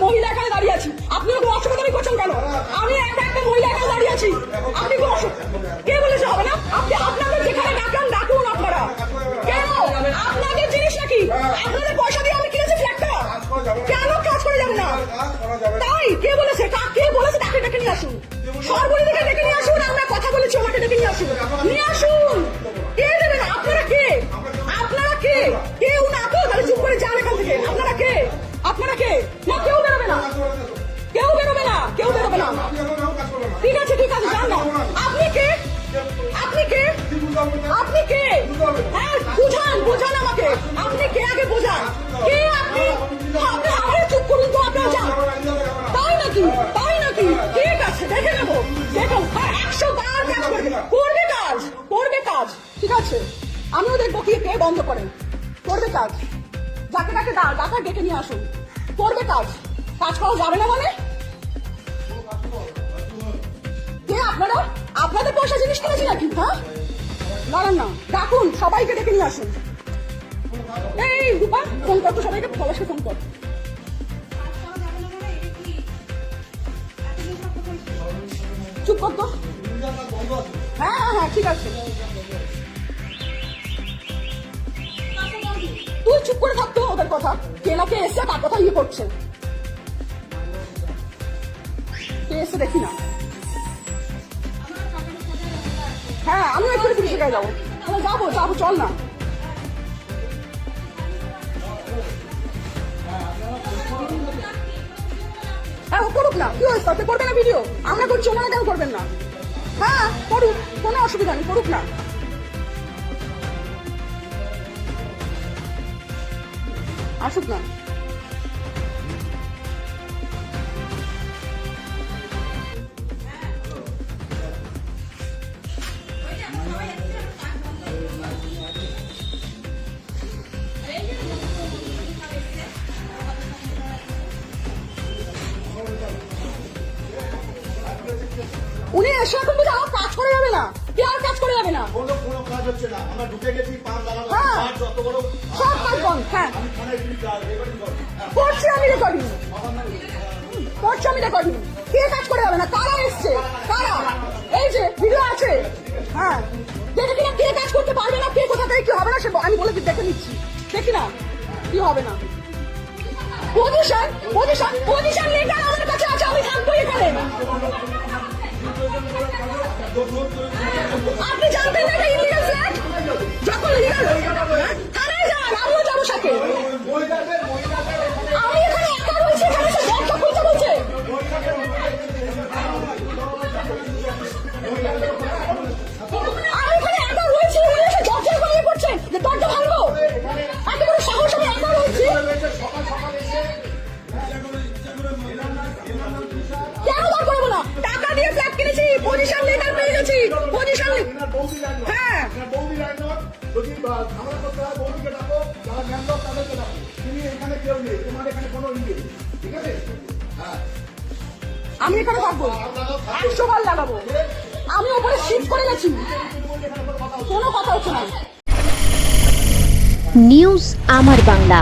মহিলা এখানে দাঁড়িয়ে আছি, আপনি ওকে অসুবিধা করছেন কেন? আমি একটা মহিলা এখানে দাঁড়িয়ে আছি, আপনি কে বলেছে হবে না? আপনি আপনাদের যেখানে ডাকলাম ডাকুন আপনারা। কেন আপনাদের জিনিস নাকি? আপনাদের পয়সা দিয়ে আমি কিনেছি ফ্ল্যাটটা, কেন কাজ করে যাবেন না? তাই কে বলেছে? কে বলেছে? তাকে ডেকে নিয়ে আসুন, সরবরি থেকে ডেকে নিয়ে আসুন। আমরা কথা বলেছি, ওনাকে ডেকে নিয়ে আসুন, নিয়ে আসুন। কে দেবেন? আপনারা কে? আপনারা কে? কেউ না তো তাহলে চুপ করে যান এখান থেকে। আপনারা কে? আপনারা কে? না কেউ বেরোবে না, কেউ বেরোবে না, কেউ বেরোবে না। ঠিক আছে ঠিক আছে, যান না। আপনি কে? আপনি কে? আপনি কে? হ্যাঁ বুঝান, বুঝান আমাকে। আপনি কে আগে বোঝান। কে আপনি? আপনি আমারে চুপ করুন তো, আপনারা যান। তাই নাকি? তাই নাকি? ঠিক আছে, দেখে নেবো। দেখুন 100 বার কাজ করবে, করবে কাজ, করবে কাজ। ঠিক আছে, আমিও দেখবো কে বন্ধ করে। করবে কাজ, যাকে তাকে ডাকা ডেকে নিয়ে আসুন, করবে কাজ। কাজ করা যাবে না মানে? কে আপনারা? আপনাদের পয়সা জিনিস কিনেছি নাকি? হ্যাঁ দাঁড়ান না, ডাকুন, সবাইকে ডেকে নিয়ে আসুন। এই রূপা ফোন করতো, সবাইকে সবাইকে ফোন কর। চুপ করতো। হ্যাঁ হ্যাঁ হ্যাঁ ঠিক আছে, তুই চুপ করে থাকতো। ওদের কথা কে না কে এসে তার কথা ইয়ে করছে। কে এসে দেখি না। হ্যাঁ আমিও একটু পুলিশের কাছে যাবো। যাবো যাবো, চল না। হ্যাঁ ও করুক না, কি হয়েছে? তাতে করবে না ভিডিও? আমরা করছি, ওনারা কেন করবেন না? হ্যাঁ করুক, কোনো অসুবিধা নেই, করুক না। আসুক না। উনি এসে এখন বুঝে আমার কাজ করে যাবে না, কি আর কাজ করে যাবে না? কোনো কাজ হচ্ছে না, আমরা ঢুকে গেছি, পাঁচ লাগালাম, হ্যাঁ যত বড় সব কাজ বন্ধ। হ্যাঁ করছি আমি রেকর্ডিং, করছি আমি রেকর্ডিং। কে কাজ করে যাবে না? কারা এসছে? কারা? এই যে ভিডিও আছে। হ্যাঁ দেখে কিনা কে কাজ করতে পারবে না, কে কোথা থেকে কি হবে না সে আমি বলে দেখে নিচ্ছি। দেখি না কি হবে না। পজিশন পজিশন পজিশন লেটার আমার কাছে আছে, আমি থাকবো এখানে। আপনি জানতেন না এটা ইলিগাল ফ্ল্যাট? যখন লিগাল থানায় যান, আমিও যাবো সাথে। আমি এখানে একা রয়েছি, এখানে সে দরজা খুলতে বলছে। আমি এখানে একা রয়েছি, উনি এসে দরজা খুলে করছেন যে দরজা ভাঙবো। এত বড় সাহস, আমি একা রয়েছি। কেন বার করবো না? টাকা দিয়ে ফ্ল্যাট কিনেছি, পজিশন লেটার পেয়ে গেছি। পজিশন হ্যাঁ যদি ঝামেলা করতে হয় বৌদিকে ডাকো, যারা ম্যানডক তাদেরকে ডাকো। তুমি এখানে কেউ নেই, তোমার এখানে কোনো ইয়ে, ঠিক আছে? হ্যাঁ আমি এখানে থাকবো, 100 বার লাগাবো। আমি ওপরে শিফট করে গেছি, কোনো কথা হচ্ছে না। নিউজ আমার বাংলা,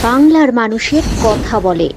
বাংলার মানুষের কথা বলে।